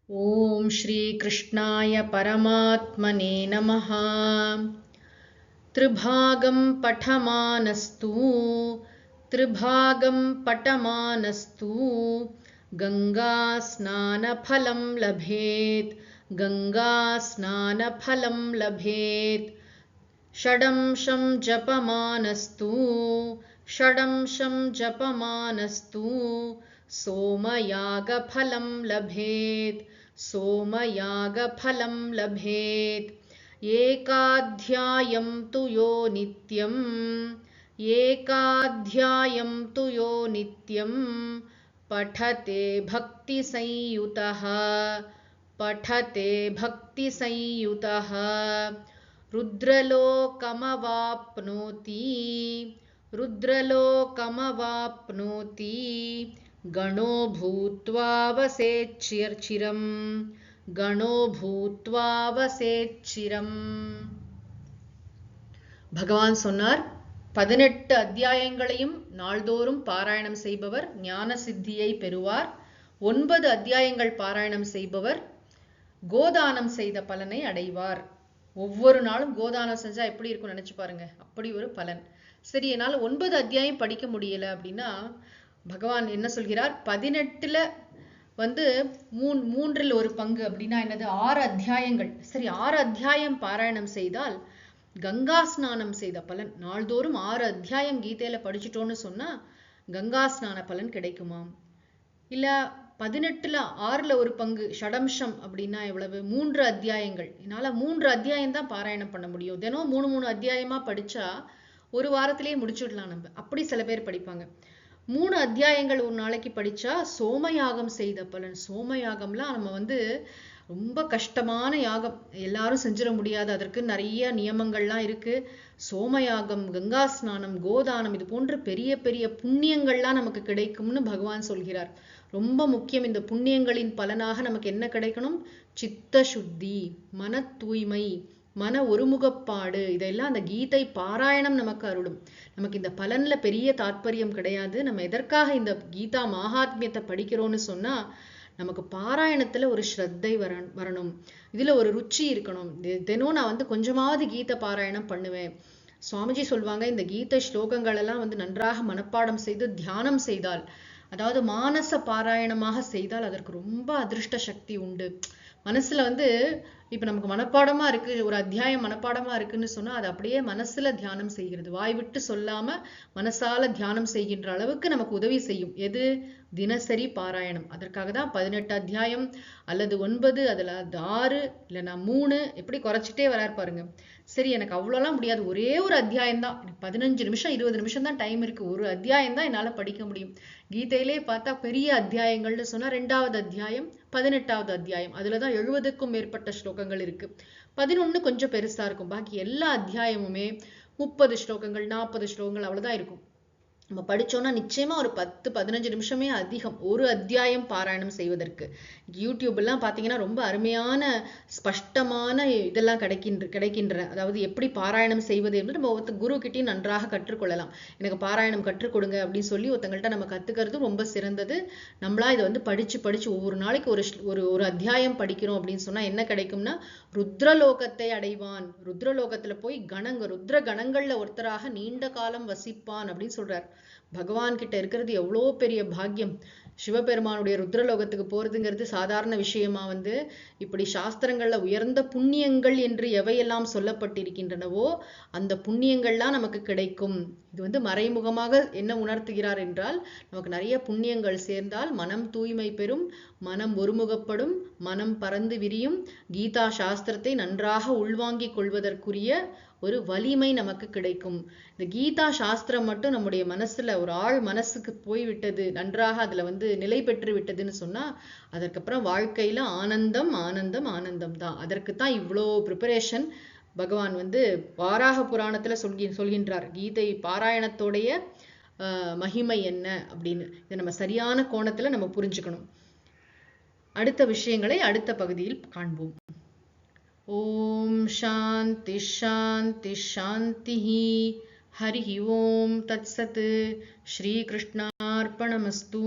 ஓம் ஸ்ரீ கிருஷ்ணாய பரமாத்மனே நமஹ. த்ரிபாகம் படமானஸ்து த்ரிபாகம் படமானஸ்து கங்கா ஸ்நானஃபலம் லபேத் கங்கா ஸ்நானஃபலம் லபேத். ஷடம்ஷம் ஜபமானஸ்து ஷடம்ஷம் ஜபமானஸ்து सोमयागफलं लभेत् सोमयागफलं लभेत्. एकाध्यायं तु यो नित्यं एकाध्यायं तु यो नित्यं पठते भक्तिसंयुतः पठते भक्तिसंयुतः रुद्रलोकमवाप्नोति रुद्रलोकमवाप्नोति गणो भूत्वा वसेच्चिरम् गणो भूत्वा वसेच्चिरम्. பகவான் சொன்னார், 18 அத்தியாயங்களையும் நாள்தோறும் பாராயணம் செய்பவர் ஞான சித்தியை பெறுவார். 9 அத்தியாயங்கள் பாராயணம் செய்பவர் கோதானம் செய்த பலனை அடைவார். ஒவ்வொரு நாளும் கோதானம் செஞ்சா எப்படி இருக்கும் நினைச்சு பாருங்க, அப்படி ஒரு பலன். சரி, என்னால் 9 அத்தியாயம் படிக்க முடியல அப்படின்னா பகவான் என்ன சொல்கிறார், 18ல மூன்றில் ஒரு பங்கு அப்படின்னா என்னது, 6 அத்தியாயங்கள். சரி, 6 அத்தியாயம் பாராயணம் செய்தால் கங்கா ஸ்நானம் செய்த பலன். நாள்தோறும் 6 அத்தியாயம் கீதையில படிச்சுட்டோன்னு சொன்னா கங்கா ஸ்நான பலன் கிடைக்குமாம். இல்ல 18ல 6ல ஒரு பங்கு ஷடம்ஷம் அப்படின்னா எவ்வளவு, 3 அத்தியாயங்கள். என்னால 3 அத்தியாயம் தான் பாராயணம் பண்ண முடியும். தினம் 3 அத்தியாயமா படிச்சா ஒரு வாரத்திலேயே முடிச்சுடலாம் நம்ம. அப்படி சில பேர் படிப்பாங்க. 3 அத்தியாயங்கள் ஒரு நாளைக்கு படிச்சா சோமயாகம் செய்த பலன். சோமயாகம்லாம் நம்ம ரொம்ப கஷ்டமான யாகம், எல்லாரும் செஞ்சிட முடியாது. அதற்கு நிறைய நியமங்கள்லாம் இருக்கு. சோமயாகம், கங்கா ஸ்நானம், கோதானம், இது போன்ற பெரிய பெரிய புண்ணியங்கள்லாம் நமக்கு கிடைக்கும்னு பகவான் சொல்கிறார். ரொம்ப முக்கியம். இந்த புண்ணியங்களின் பலனாக நமக்கு என்ன கிடைக்கணும்? சித்த சுத்தி, மன தூய்மை, மன ஒருமுகப்பாடு. இதெல்லாம் அந்த கீதை பாராயணம் நமக்கு அருளும். நமக்கு இந்த பலன்ல பெரிய தாற்பயம் கிடையாது. நம்ம எதற்காக இந்த கீதா மகாத்மியத்தை படிக்கிறோம்னு சொன்னா, நமக்கு பாராயணத்துல ஒரு ஸ்ரத்தை வரணும், இதுல ஒரு ருச்சி இருக்கணும். தினம் நான் கொஞ்சமாவது கீதை பாராயணம் பண்ணுவேன். சுவாமிஜி சொல்லுவாங்க, இந்த கீதை ஸ்லோகங்கள் எல்லாம் நன்றாக மனப்பாடம் செய்து தியானம் செய்தால், அதாவது மானச பாராயணமாக செய்தால் அதற்கு ரொம்ப அதிர்ஷ்ட சக்தி உண்டு. மனசுல இப்ப நமக்கு மனப்பாடமா இருக்கு, ஒரு அத்தியாயம் மனப்பாடமா இருக்குன்னு சொன்னா அது அப்படியே மனசுல தியானம் செய்கிறது. வாய் விட்டு சொல்லாம மனசால தியானம் செய்கின்ற அளவுக்கு நமக்கு உதவி செய்யும். எது? தினசரி பாராயணம். அதற்காக தான் 18 அத்தியாயம் அல்லது 9, அதுல 6 இல்லைன்னா 3, எப்படி குறைச்சிட்டே வராரு பாருங்க. சரி, எனக்கு அவ்வளோலாம் முடியாது, ஒரே ஒரு அத்தியாயம் தான், 15 நிமிஷம் 20 நிமிஷம் தான் டைம் இருக்கு, ஒரு அத்தியாயம் தான் என்னால படிக்க முடியும். கீதையிலே பார்த்தா பெரிய அத்தியாயங்கள்னு சொன்னா 2வது அத்தியாயம் 18வது அத்தியாயம், அதுலதான் 70க்கும் மேற்பட்ட ஸ்லோகங்கள் இருக்கு. 11 கொஞ்சம் பெருசா இருக்கும். பாக்கி எல்லா அத்தியாயமுமே 30 ஸ்லோகங்கள் 40 ஸ்லோகங்கள் அவ்வளவுதான் இருக்கும். நம்ம படிச்சோம்னா நிச்சயமா ஒரு 10-15 நிமிஷமே அதிகம் ஒரு அத்தியாயம் பாராயணம் செய்வதற்கு. யூடியூப் எல்லாம் பாத்தீங்கன்னா ரொம்ப அருமையான ஸ்பஷ்டமான இதெல்லாம் கிடைக்கின்றன. அதாவது எப்படி பாராயணம் செய்வது என்று நம்ம குரு கிட்டையும் நன்றாக கற்றுக்கொள்ளலாம். எனக்கு பாராயணம் கற்றுக் கொடுங்க அப்படின்னு சொல்லி ஒருத்தங்கள்ட்ட நம்ம கத்துக்கிறது ரொம்ப சிறந்தது. நம்மளா இதை படிச்சு ஒவ்வொரு நாளைக்கு ஒரு அத்தியாயம் படிக்கிறோம் அப்படின்னு சொன்னா என்ன கிடைக்கும்னா, ருத்ரலோகத்தை அடைவான். ருத்ரலோகத்துல போய் ருத்ர கணங்கள்ல ஒருத்தராக நீண்ட காலம் வசிப்பான் அப்படின்னு சொல்றார். பகவான் கிட்ட இருக்கிறது எவ்வளோ பெரிய பாக்கியம். சிவபெருமானுடைய ருத்ரலோகத்துக்கு போறதுங்கிறது சாதாரண விஷயமா இப்படி சாஸ்திரங்கள்ல உயர்ந்த புண்ணியங்கள் என்று எவையெல்லாம் சொல்லப்பட்டிருக்கின்றனவோ அந்த புண்ணியங்கள்லாம் நமக்கு கிடைக்கும். இது மறைமுகமாக என்ன உணர்த்துகிறார் என்றால், நமக்கு நிறைய புண்ணியங்கள் சேர்ந்தால் மனம் தூய்மை பெறும், மனம் ஒருமுகப்படும், மனம் பறந்து விரியும், கீதா சாஸ்திரத்தை நன்றாக உள்வாங்கிக் கொள்வதற்குரிய ஒரு வலிமை நமக்கு கிடைக்கும். இந்த கீதா சாஸ்திரம் மட்டும் நம்முடைய மனசுல ஒரு ஆழ் மனசுக்கு போய்விட்டது, நன்றாக அதுல நிலை பெற்று விட்டதுன்னு சொன்னா அதற்கப்புறம் வாழ்க்கையில ஆனந்தம் ஆனந்தம் ஆனந்தம் தான். அதற்குத்தான் இவ்வளோ ப்ரிப்பரேஷன். பகவான் வாராக புராணத்துல சொல்கின்றார் கீதை பாராயணத்தோடைய மகிமை என்ன அப்படின்னு. இதை நம்ம சரியான கோணத்துல நம்ம புரிஞ்சுக்கணும். அடுத்த விஷயங்களை அடுத்த பகுதியில் காண்போம். ஓம் சாந்தி சாந்தி சாந்தி. ஹரி ஓம் தத்சத். ஸ்ரீ கிருஷ்ணார்ப்பணமஸ்து.